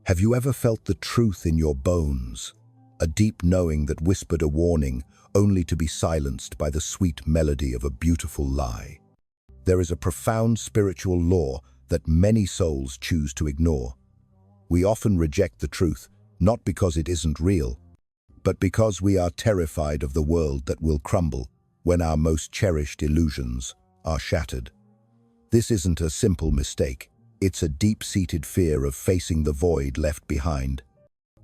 Have you ever felt the truth in your bones? A deep knowing that whispered a warning, only to be silenced by the sweet melody of a beautiful lie. There is a profound spiritual law that many souls choose to ignore. We often reject the truth, not because it isn't real, but because we are terrified of the world that will crumble when our most cherished illusions are shattered. This isn't a simple mistake. It's a deep-seated fear of facing the void left behind.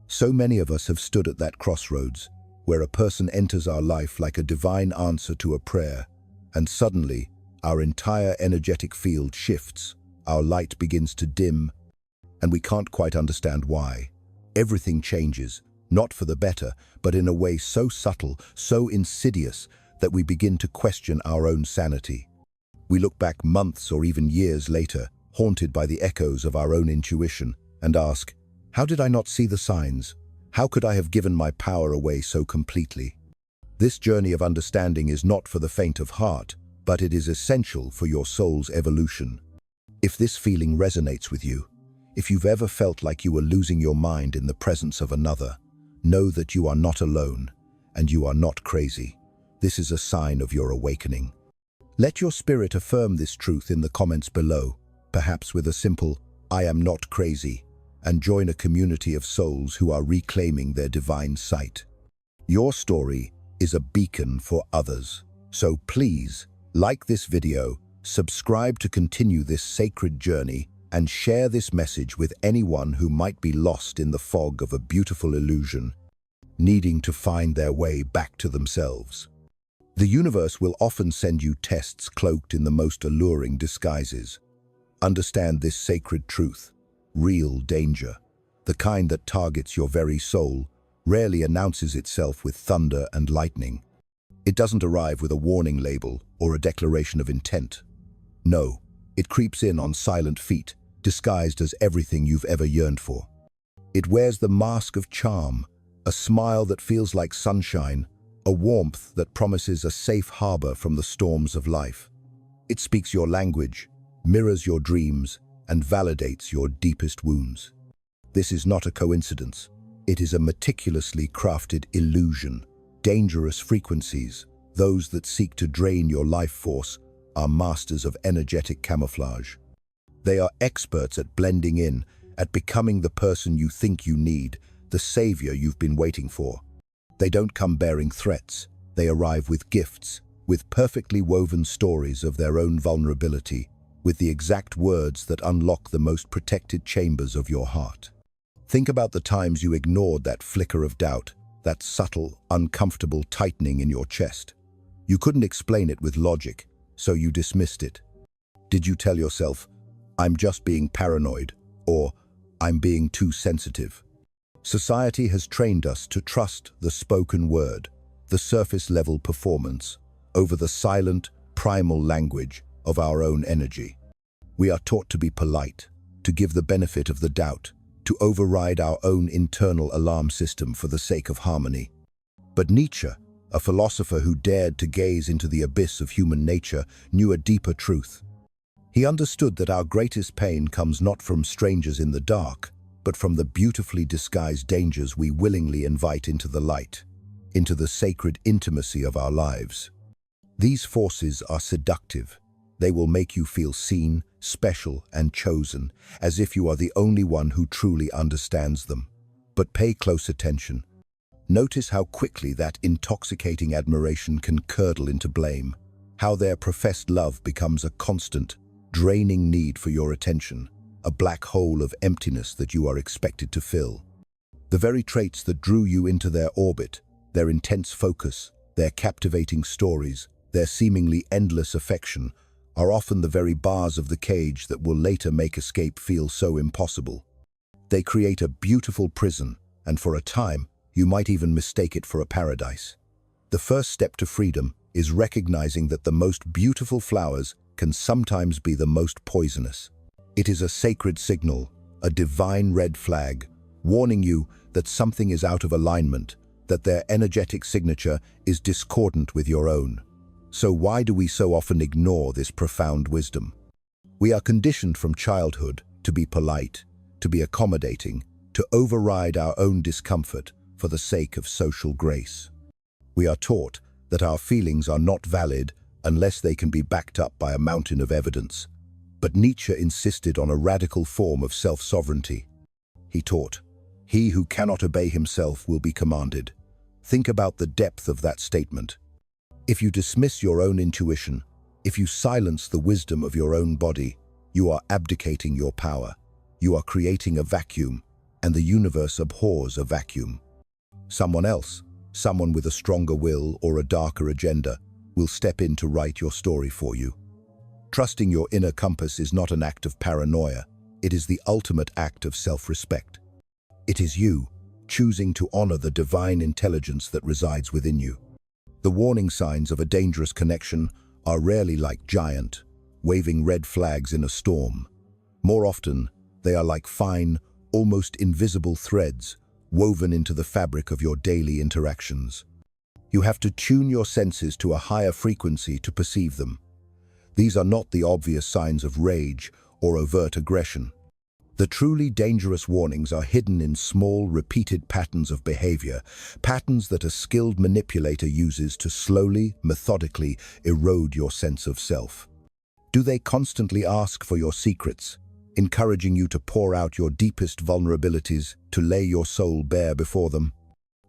So many of us have stood at that crossroads, where a person enters our life like a divine answer to a prayer, and suddenly, our entire energetic field shifts, our light begins to dim, and we can't quite understand why. Everything changes, not for the better, but in a way so subtle, so insidious, that we begin to question our own sanity. We look back months or even years later, haunted by the echoes of our own intuition, and ask, how did I not see the signs? How could I have given my power away so completely? This journey of understanding is not for the faint of heart, but it is essential for your soul's evolution. If this feeling resonates with you, if you've ever felt like you were losing your mind in the presence of another, know that you are not alone, and you are not crazy. This is a sign of your awakening. Let your spirit affirm this truth in the comments below, perhaps with a simple, "I am not crazy," and join a community of souls who are reclaiming their divine sight. Your story is a beacon for others. So please, like this video, subscribe to continue this sacred journey, and share this message with anyone who might be lost in the fog of a beautiful illusion, needing to find their way back to themselves. The universe will often send you tests cloaked in the most alluring disguises. Understand this sacred truth. Real danger, the kind that targets your very soul, rarely announces itself with thunder and lightning. It doesn't arrive with a warning label or a declaration of intent. No, it creeps in on silent feet, disguised as everything you've ever yearned for. It wears the mask of charm, a smile that feels like sunshine, a warmth that promises a safe harbor from the storms of life. It speaks your language, mirrors your dreams, and validates your deepest wounds. This is not a coincidence. It is a meticulously crafted illusion. Dangerous frequencies, those that seek to drain your life force, are masters of energetic camouflage. They are experts at blending in, at becoming the person you think you need, the savior you've been waiting for. They don't come bearing threats. They arrive with gifts, with perfectly woven stories of their own vulnerability, with the exact words that unlock the most protected chambers of your heart. Think about the times you ignored that flicker of doubt, that subtle, uncomfortable tightening in your chest. You couldn't explain it with logic, so you dismissed it. Did you tell yourself, "I'm just being paranoid," or "I'm being too sensitive"? Society has trained us to trust the spoken word, the surface-level performance, over the silent, primal language of our own energy. We are taught to be polite, to give the benefit of the doubt, to override our own internal alarm system for the sake of harmony. But Nietzsche, a philosopher who dared to gaze into the abyss of human nature, knew a deeper truth. He understood that our greatest pain comes not from strangers in the dark, but from the beautifully disguised dangers we willingly invite into the light, into the sacred intimacy of our lives. These forces are seductive. They will make you feel seen, special, and chosen, as if you are the only one who truly understands them. But pay close attention. Notice how quickly that intoxicating admiration can curdle into blame, how their professed love becomes a constant, draining need for your attention, a black hole of emptiness that you are expected to fill. The very traits that drew you into their orbit, their intense focus, their captivating stories, their seemingly endless affection, are often the very bars of the cage that will later make escape feel so impossible. They create a beautiful prison, and for a time, you might even mistake it for a paradise. The first step to freedom is recognizing that the most beautiful flowers can sometimes be the most poisonous. It is a sacred signal, a divine red flag, warning you that something is out of alignment, that their energetic signature is discordant with your own. So why do we so often ignore this profound wisdom? We are conditioned from childhood to be polite, to be accommodating, to override our own discomfort for the sake of social grace. We are taught that our feelings are not valid unless they can be backed up by a mountain of evidence. But Nietzsche insisted on a radical form of self-sovereignty. He taught, "He who cannot obey himself will be commanded." Think about the depth of that statement. If you dismiss your own intuition, if you silence the wisdom of your own body, you are abdicating your power. You are creating a vacuum, and the universe abhors a vacuum. Someone else, someone with a stronger will or a darker agenda, will step in to write your story for you. Trusting your inner compass is not an act of paranoia. It is the ultimate act of self-respect. It is you choosing to honor the divine intelligence that resides within you. The warning signs of a dangerous connection are rarely like giant, waving red flags in a storm. More often, they are like fine, almost invisible threads woven into the fabric of your daily interactions. You have to tune your senses to a higher frequency to perceive them. These are not the obvious signs of rage or overt aggression. The truly dangerous warnings are hidden in small, repeated patterns of behavior, patterns that a skilled manipulator uses to slowly, methodically erode your sense of self. Do they constantly ask for your secrets, encouraging you to pour out your deepest vulnerabilities, to lay your soul bare before them?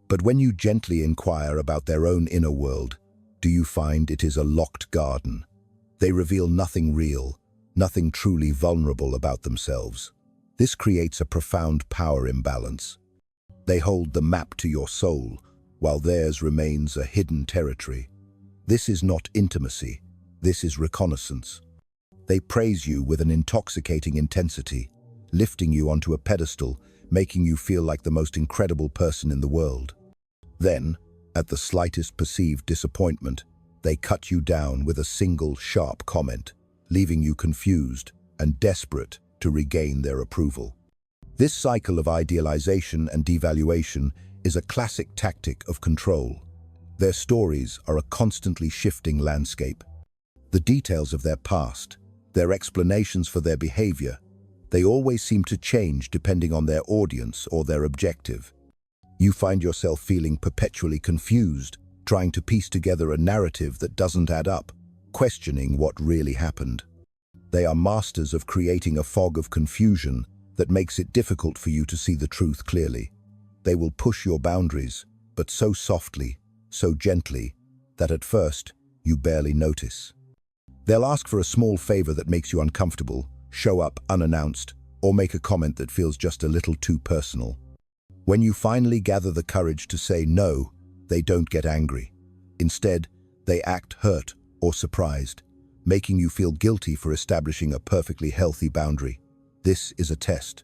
But when you gently inquire about their own inner world, do you find it is a locked garden? They reveal nothing real, nothing truly vulnerable about themselves. This creates a profound power imbalance. They hold the map to your soul, while theirs remains a hidden territory. This is not intimacy, this is reconnaissance. They praise you with an intoxicating intensity, lifting you onto a pedestal, making you feel like the most incredible person in the world. Then, at the slightest perceived disappointment, they cut you down with a single sharp comment, leaving you confused and desperate to regain their approval. This cycle of idealization and devaluation is a classic tactic of control. Their stories are a constantly shifting landscape. The details of their past, their explanations for their behavior, they always seem to change depending on their audience or their objective. You find yourself feeling perpetually confused, trying to piece together a narrative that doesn't add up, questioning what really happened. They are masters of creating a fog of confusion that makes it difficult for you to see the truth clearly. They will push your boundaries, but so softly, so gently, that at first you barely notice. They'll ask for a small favor that makes you uncomfortable, show up unannounced, or make a comment that feels just a little too personal. When you finally gather the courage to say no, they don't get angry. Instead, they act hurt or surprised, making you feel guilty for establishing a perfectly healthy boundary. This is a test.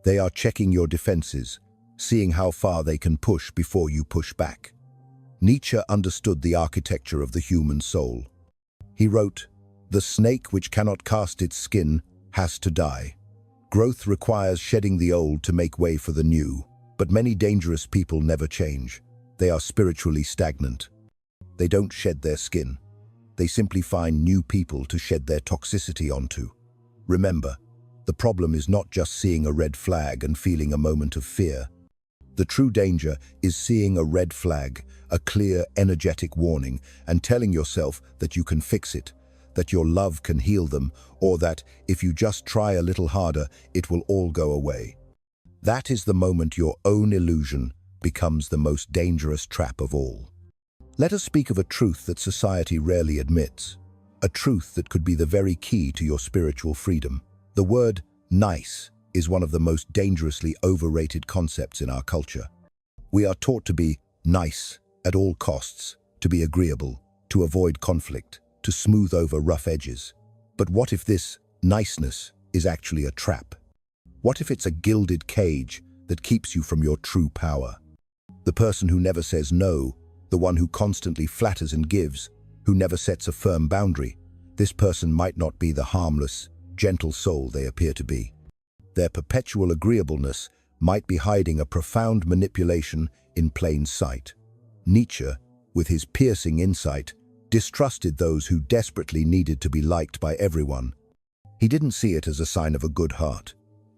They are checking your defenses, seeing how far they can push before you push back. Nietzsche understood the architecture of the human soul. He wrote, "The snake which cannot cast its skin has to die. Growth requires shedding the old to make way for the new, but many dangerous people never change. They are spiritually stagnant. They don't shed their skin. They simply find new people to shed their toxicity onto. Remember, the problem is not just seeing a red flag and feeling a moment of fear. The true danger is seeing a red flag, a clear, energetic warning, and telling yourself that you can fix it, that your love can heal them, or that if you just try a little harder, it will all go away. That is the moment your own illusion becomes the most dangerous trap of all." Let us speak of a truth that society rarely admits, a truth that could be the very key to your spiritual freedom. The word nice is one of the most dangerously overrated concepts in our culture. We are taught to be nice at all costs, to be agreeable, to avoid conflict, to smooth over rough edges. But what if this niceness is actually a trap? What if it's a gilded cage that keeps you from your true power? The person who never says no, the one who constantly flatters and gives, who never sets a firm boundary, this person might not be the harmless, gentle soul they appear to be. Their perpetual agreeableness might be hiding a profound manipulation in plain sight. Nietzsche, with his piercing insight, distrusted those who desperately needed to be liked by everyone. He didn't see it as a sign of a good heart.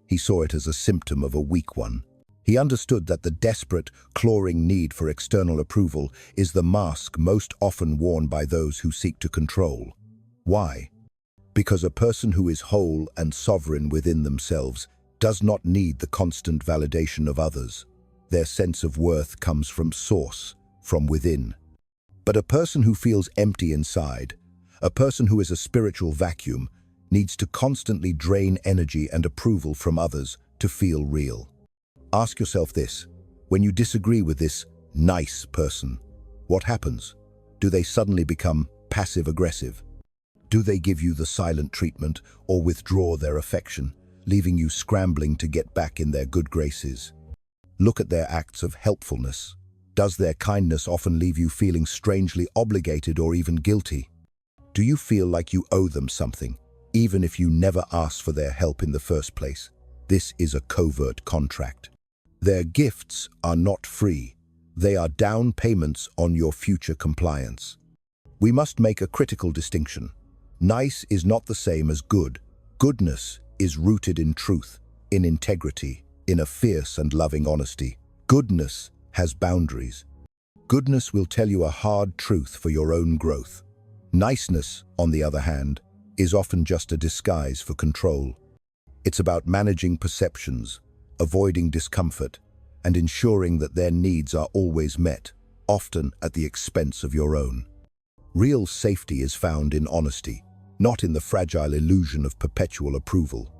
He saw it as a symptom of a weak one. He understood that the desperate, clawing need for external approval is the mask most often worn by those who seek to control. Why? Because a person who is whole and sovereign within themselves does not need the constant validation of others. Their sense of worth comes from source, from within. But a person who feels empty inside, a person who is a spiritual vacuum, needs to constantly drain energy and approval from others to feel real. Ask yourself this: when you disagree with this nice person, what happens? Do they suddenly become passive-aggressive? Do they give you the silent treatment or withdraw their affection, leaving you scrambling to get back in their good graces? Look at their acts of helpfulness. Does their kindness often leave you feeling strangely obligated or even guilty? Do you feel like you owe them something, even if you never asked for their help in the first place? This is a covert contract. Their gifts are not free. They are down payments on your future compliance. We must make a critical distinction. Nice is not the same as good. Goodness is rooted in truth, in integrity, in a fierce and loving honesty. Goodness has boundaries. Goodness will tell you a hard truth for your own growth. Niceness, on the other hand, is often just a disguise for control. It's about managing perceptions, avoiding discomfort, and ensuring that their needs are always met, often at the expense of your own. Real safety is found in honesty, not in the fragile illusion of perpetual approval.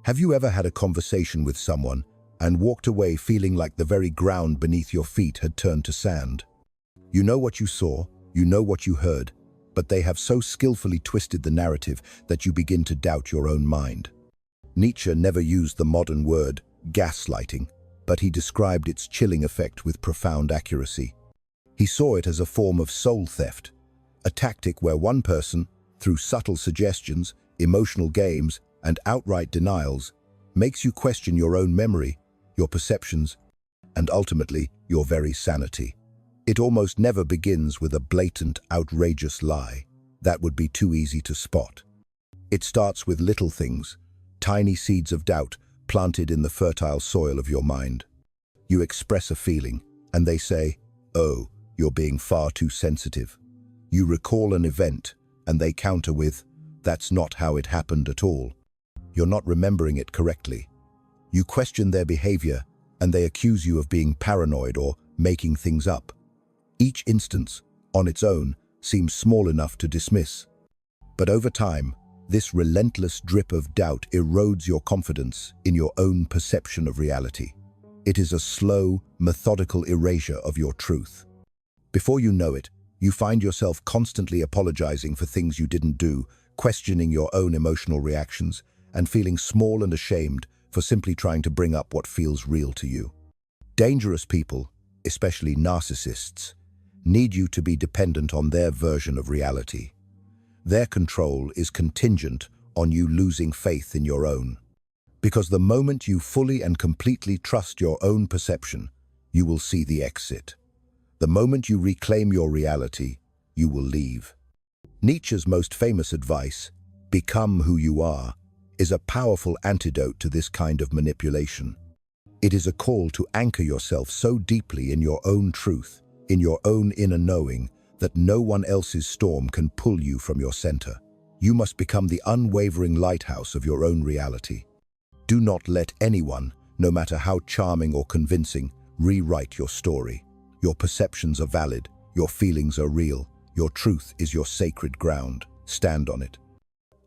Have you ever had a conversation with someone and walked away feeling like the very ground beneath your feet had turned to sand? You know what you saw, you know what you heard, but they have so skillfully twisted the narrative that you begin to doubt your own mind. Nietzsche never used the modern word gaslighting, but he described its chilling effect with profound accuracy. He saw it as a form of soul theft, a tactic where one person, through subtle suggestions, emotional games, and outright denials, makes you question your own memory, your perceptions, and ultimately your very sanity. It almost never begins with a blatant, outrageous lie. That would be too easy to spot. It starts with little things, tiny seeds of doubt planted in the fertile soil of your mind. You express a feeling, and they say, "Oh, you're being far too sensitive." You recall an event, and they counter with, "That's not how it happened at all. You're not remembering it correctly." You question their behavior, and they accuse you of being paranoid or making things up. Each instance, on its own, seems small enough to dismiss. But over time, this relentless drip of doubt erodes your confidence in your own perception of reality. It is a slow, methodical erasure of your truth. Before you know it, you find yourself constantly apologizing for things you didn't do, questioning your own emotional reactions, and feeling small and ashamed for simply trying to bring up what feels real to you. Dangerous people, especially narcissists, need you to be dependent on their version of reality. Their control is contingent on you losing faith in your own. Because the moment you fully and completely trust your own perception, you will see the exit. The moment you reclaim your reality, you will leave. Nietzsche's most famous advice, "Become who you are," is a powerful antidote to this kind of manipulation. It is a call to anchor yourself so deeply in your own truth, in your own inner knowing, that no one else's storm can pull you from your center. You must become the unwavering lighthouse of your own reality. Do not let anyone, no matter how charming or convincing, rewrite your story. Your perceptions are valid, your feelings are real, your truth is your sacred ground. Stand on it.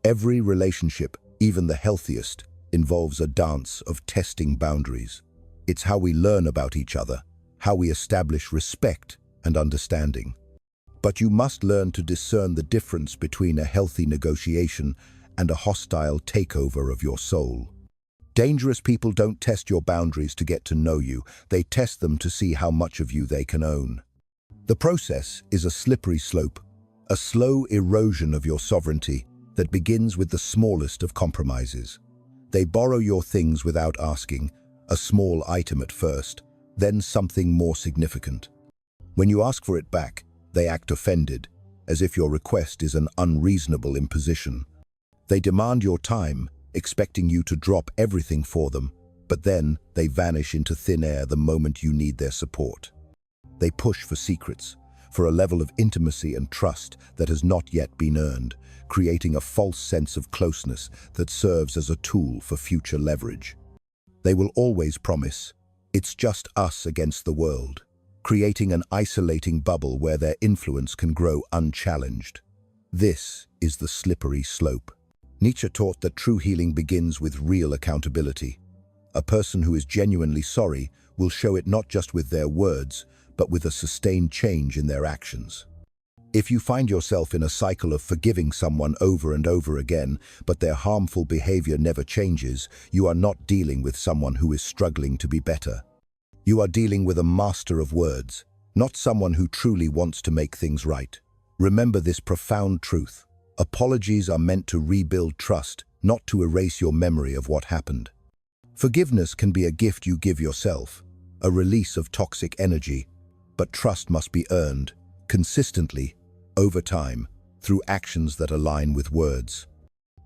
Every relationship, even the healthiest, involves a dance of testing boundaries. It's how we learn about each other, how we establish respect and understanding. But you must learn to discern the difference between a healthy negotiation and a hostile takeover of your soul. Dangerous people don't test your boundaries to get to know you, they test them to see how much of you they can own. The process is a slippery slope, a slow erosion of your sovereignty that begins with the smallest of compromises. They borrow your things without asking, a small item at first, then something more significant. When you ask for it back, they act offended, as if your request is an unreasonable imposition. They demand your time, expecting you to drop everything for them, But then they vanish into thin air the moment you need their support. They push for secrets, for a level of intimacy and trust that has not yet been earned, creating a false sense of closeness that serves as a tool for future leverage. They will always promise, "It's just us against the world," creating an isolating bubble where their influence can grow unchallenged. This is the slippery slope. Nietzsche taught that true healing begins with real accountability. A person who is genuinely sorry will show it not just with their words, but with a sustained change in their actions. If you find yourself in a cycle of forgiving someone over and over again, but their harmful behavior never changes, you are not dealing with someone who is struggling to be better. You are dealing with a master of words, not someone who truly wants to make things right. Remember this profound truth. Apologies are meant to rebuild trust, not to erase your memory of what happened. Forgiveness can be a gift you give yourself, a release of toxic energy, but trust must be earned, consistently, over time, through actions that align with words.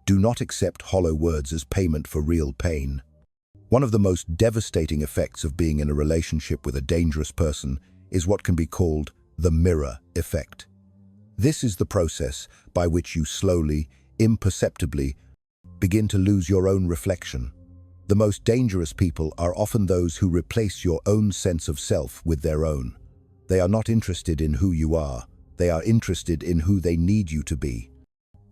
Do not accept hollow words as payment for real pain. One of the most devastating effects of being in a relationship with a dangerous person is what can be called the mirror effect. This is the process by which you slowly, imperceptibly, begin to lose your own reflection. The most dangerous people are often those who replace your own sense of self with their own. They are not interested in who you are. They are interested in who they need you to be.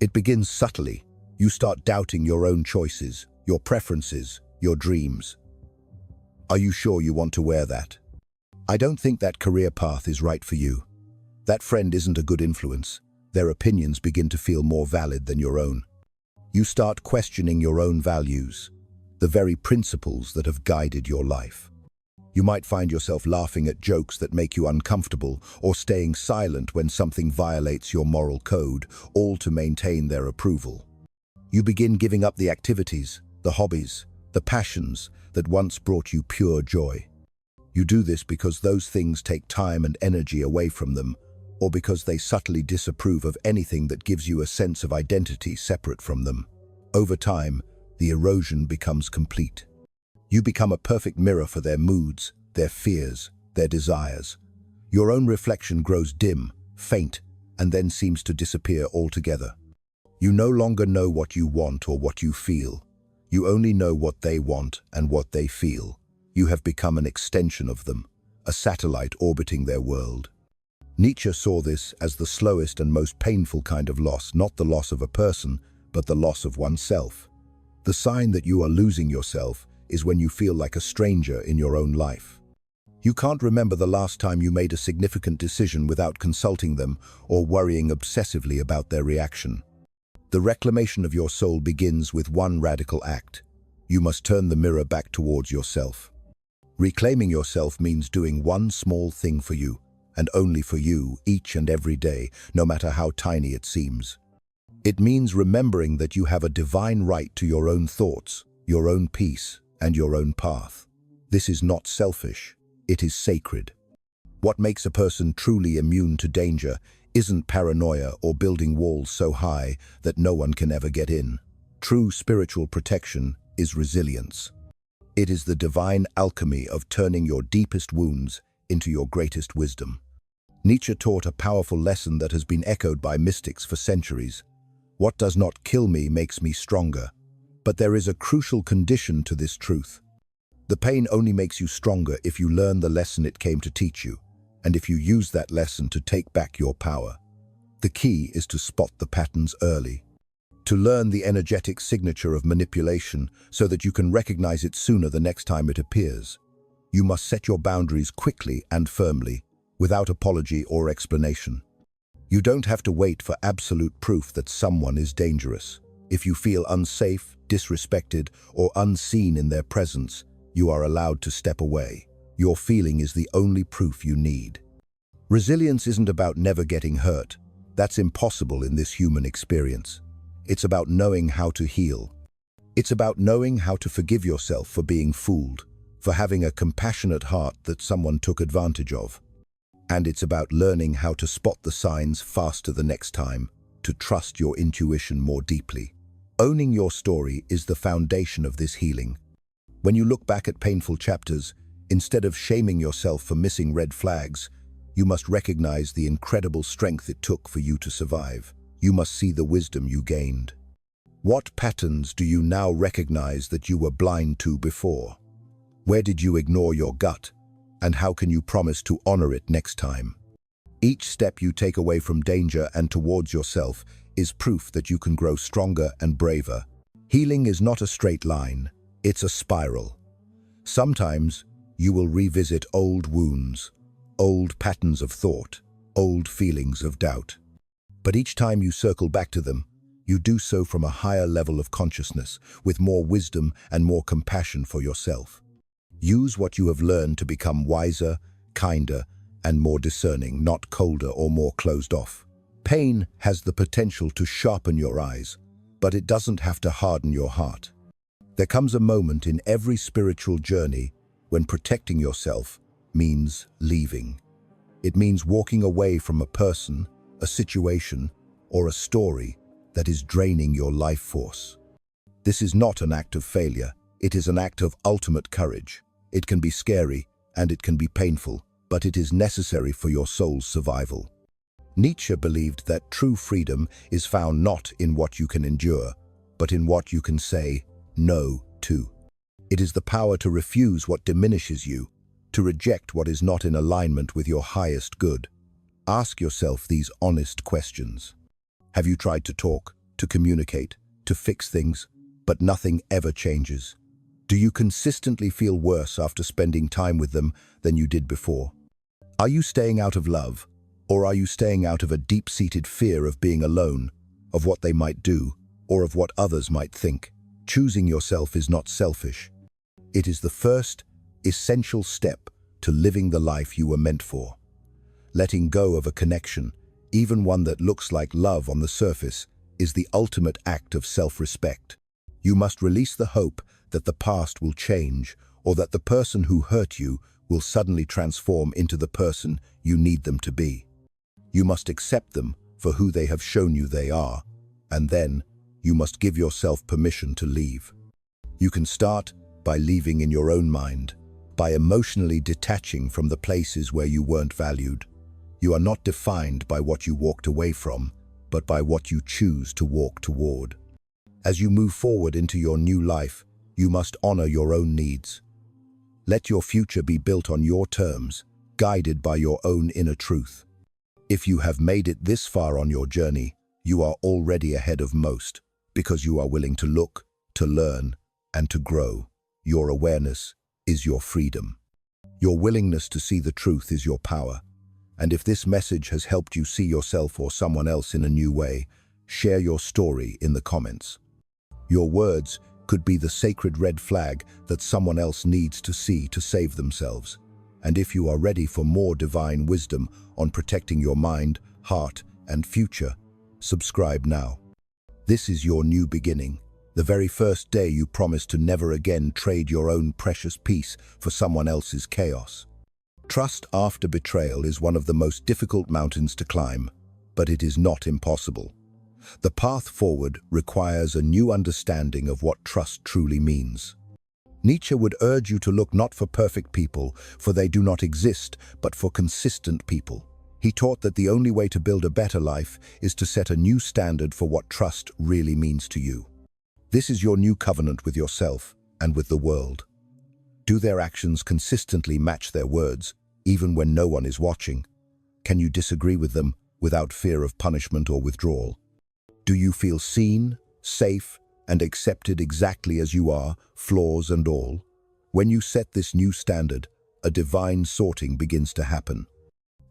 It begins subtly. You start doubting your own choices, your preferences, your dreams. Are you sure you want to wear that? I don't think that career path is right for you. That friend isn't a good influence. Their opinions begin to feel more valid than your own. You start questioning your own values, the very principles that have guided your life. You might find yourself laughing at jokes that make you uncomfortable or staying silent when something violates your moral code, all to maintain their approval. You begin giving up the activities, the hobbies, the passions that once brought you pure joy. You do this because those things take time and energy away from them, or because they subtly disapprove of anything that gives you a sense of identity separate from them. Over time, the erosion becomes complete. You become a perfect mirror for their moods, their fears, their desires. Your own reflection grows dim, faint, and then seems to disappear altogether. You no longer know what you want or what you feel. You only know what they want and what they feel. You have become an extension of them, a satellite orbiting their world. Nietzsche saw this as the slowest and most painful kind of loss, not the loss of a person, but the loss of oneself. The sign that you are losing yourself is when you feel like a stranger in your own life. You can't remember the last time you made a significant decision without consulting them or worrying obsessively about their reaction. The reclamation of your soul begins with one radical act. You must turn the mirror back towards yourself. Reclaiming yourself means doing one small thing for you, and only for you, each and every day, no matter how tiny it seems. It means remembering that you have a divine right to your own thoughts, your own peace, and your own path. This is not selfish, it is sacred. What makes a person truly immune to danger isn't paranoia or building walls so high that no one can ever get in. True spiritual protection is resilience. It is the divine alchemy of turning your deepest wounds into your greatest wisdom. Nietzsche taught a powerful lesson that has been echoed by mystics for centuries. What does not kill me makes me stronger. But there is a crucial condition to this truth. The pain only makes you stronger if you learn the lesson it came to teach you, and if you use that lesson to take back your power. The key is to spot the patterns early, to learn the energetic signature of manipulation so that you can recognize it sooner the next time it appears. You must set your boundaries quickly and firmly, without apology or explanation. You don't have to wait for absolute proof that someone is dangerous. If you feel unsafe, disrespected, or unseen in their presence, you are allowed to step away. Your feeling is the only proof you need. Resilience isn't about never getting hurt. That's impossible in this human experience. It's about knowing how to heal. It's about knowing how to forgive yourself for being fooled, for having a compassionate heart that someone took advantage of. And it's about learning how to spot the signs faster the next time, to trust your intuition more deeply. Owning your story is the foundation of this healing. When you look back at painful chapters, instead of shaming yourself for missing red flags, you must recognize the incredible strength it took for you to survive. You must see the wisdom you gained. What patterns do you now recognize that you were blind to before? Where did you ignore your gut? And how can you promise to honor it next time? Each step you take away from danger and towards yourself is proof that you can grow stronger and braver. Healing is not a straight line, it's a spiral. Sometimes you will revisit old wounds, old patterns of thought, old feelings of doubt. But each time you circle back to them, you do so from a higher level of consciousness, with more wisdom and more compassion for yourself. Use what you have learned to become wiser, kinder, and more discerning, not colder or more closed off. Pain has the potential to sharpen your eyes, but it doesn't have to harden your heart. There comes a moment in every spiritual journey when protecting yourself means leaving. It means walking away from a person, a situation, or a story that is draining your life force. This is not an act of failure, it is an act of ultimate courage. It can be scary and it can be painful, but it is necessary for your soul's survival. Nietzsche believed that true freedom is found not in what you can endure, but in what you can say no to. It is the power to refuse what diminishes you, to reject what is not in alignment with your highest good. Ask yourself these honest questions. Have you tried to talk, to communicate, to fix things, but nothing ever changes? Do you consistently feel worse after spending time with them than you did before? Are you staying out of love, or are you staying out of a deep-seated fear of being alone, of what they might do, or of what others might think? Choosing yourself is not selfish. It is the first, essential step to living the life you were meant for. Letting go of a connection, even one that looks like love on the surface, is the ultimate act of self-respect. You must release the hope that the past will change, or that the person who hurt you will suddenly transform into the person you need them to be. You must accept them for who they have shown you they are, and then you must give yourself permission to leave. You can start by leaving in your own mind, by emotionally detaching from the places where you weren't valued. You are not defined by what you walked away from, but by what you choose to walk toward. As you move forward into your new life, you must honor your own needs. Let your future be built on your terms, guided by your own inner truth. If you have made it this far on your journey, you are already ahead of most, because you are willing to look, to learn, and to grow. Your awareness is your freedom. Your willingness to see the truth is your power. And if this message has helped you see yourself or someone else in a new way, share your story in the comments. Your words could be the sacred red flag that someone else needs to see to save themselves. And if you are ready for more divine wisdom on protecting your mind, heart, and future, subscribe now. This is your new beginning, the very first day you promise to never again trade your own precious peace for someone else's chaos. Trust after betrayal is one of the most difficult mountains to climb, but it is not impossible. The path forward requires a new understanding of what trust truly means. Nietzsche would urge you to look not for perfect people, for they do not exist, but for consistent people. He taught that the only way to build a better life is to set a new standard for what trust really means to you. This is your new covenant with yourself and with the world. Do their actions consistently match their words, even when no one is watching? Can you disagree with them without fear of punishment or withdrawal? Do you feel seen, safe, and accepted exactly as you are, flaws and all? When you set this new standard, a divine sorting begins to happen.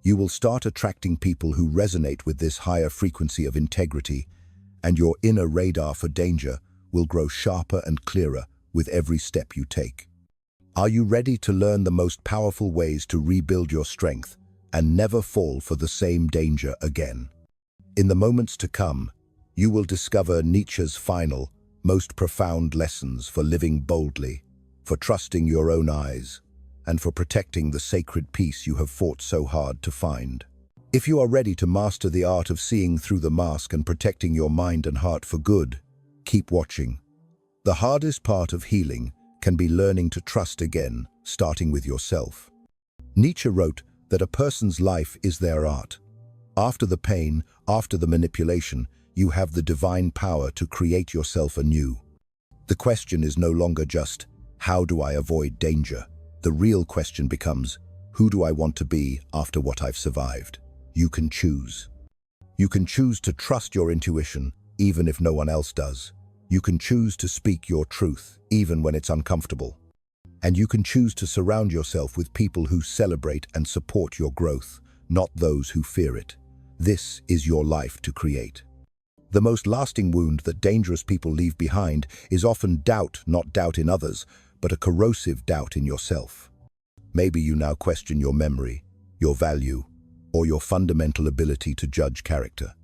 You will start attracting people who resonate with this higher frequency of integrity, and your inner radar for danger will grow sharper and clearer with every step you take. Are you ready to learn the most powerful ways to rebuild your strength and never fall for the same danger again? In the moments to come, you will discover Nietzsche's final, most profound lessons for living boldly, for trusting your own eyes, and for protecting the sacred peace you have fought so hard to find. If you are ready to master the art of seeing through the mask and protecting your mind and heart for good, keep watching. The hardest part of healing can be learning to trust again, starting with yourself. Nietzsche wrote that a person's life is their art. After the pain, after the manipulation, you have the divine power to create yourself anew. The question is no longer just, how do I avoid danger? The real question becomes, who do I want to be after what I've survived? You can choose. You can choose to trust your intuition, even if no one else does. You can choose to speak your truth, even when it's uncomfortable. And you can choose to surround yourself with people who celebrate and support your growth, not those who fear it. This is your life to create. The most lasting wound that dangerous people leave behind is often doubt, not doubt in others, but a corrosive doubt in yourself. Maybe you now question your memory, your value, or your fundamental ability to judge character.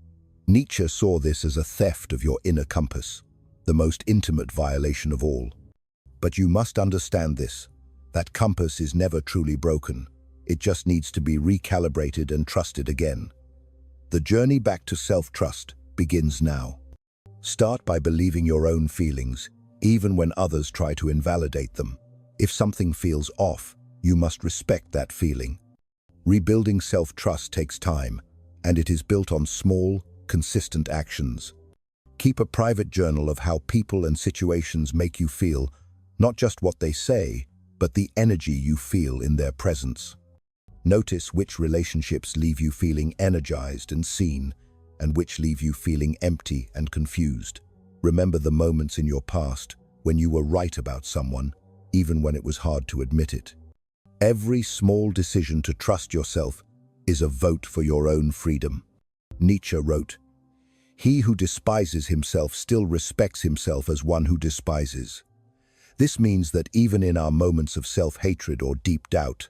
Nietzsche saw this as a theft of your inner compass, the most intimate violation of all. But you must understand this. That compass is never truly broken. It just needs to be recalibrated and trusted again. The journey back to self-trust begins now. Start by believing your own feelings, even when others try to invalidate them. If something feels off, you must respect that feeling. Rebuilding self-trust takes time, and it is built on small, consistent actions. Keep a private journal of how people and situations make you feel, not just what they say, but the energy you feel in their presence. Notice which relationships leave you feeling energized and seen, and which leave you feeling empty and confused. Remember the moments in your past when you were right about someone, even when it was hard to admit it. Every small decision to trust yourself is a vote for your own freedom. Nietzsche wrote, "He who despises himself still respects himself as one who despises." This means that even in our moments of self-hatred or deep doubt,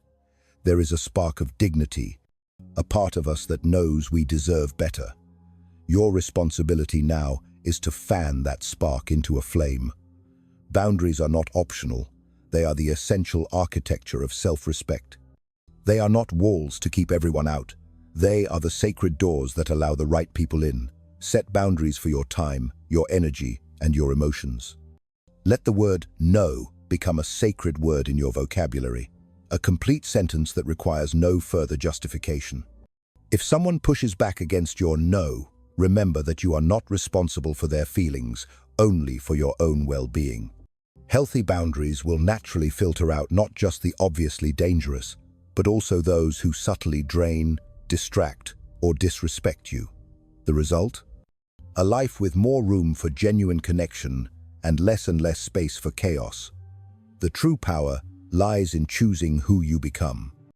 there is a spark of dignity, a part of us that knows we deserve better. Your responsibility now is to fan that spark into a flame. Boundaries are not optional. They are the essential architecture of self-respect. They are not walls to keep everyone out. They are the sacred doors that allow the right people in. Set boundaries for your time, your energy, and your emotions. Let the word no become a sacred word in your vocabulary, a complete sentence that requires no further justification. If someone pushes back against your no, remember that you are not responsible for their feelings, only for your own well-being. Healthy boundaries will naturally filter out not just the obviously dangerous, but also those who subtly drain, distract, or disrespect you. The result? A life with more room for genuine connection and less space for chaos. The true power lies in choosing who you become.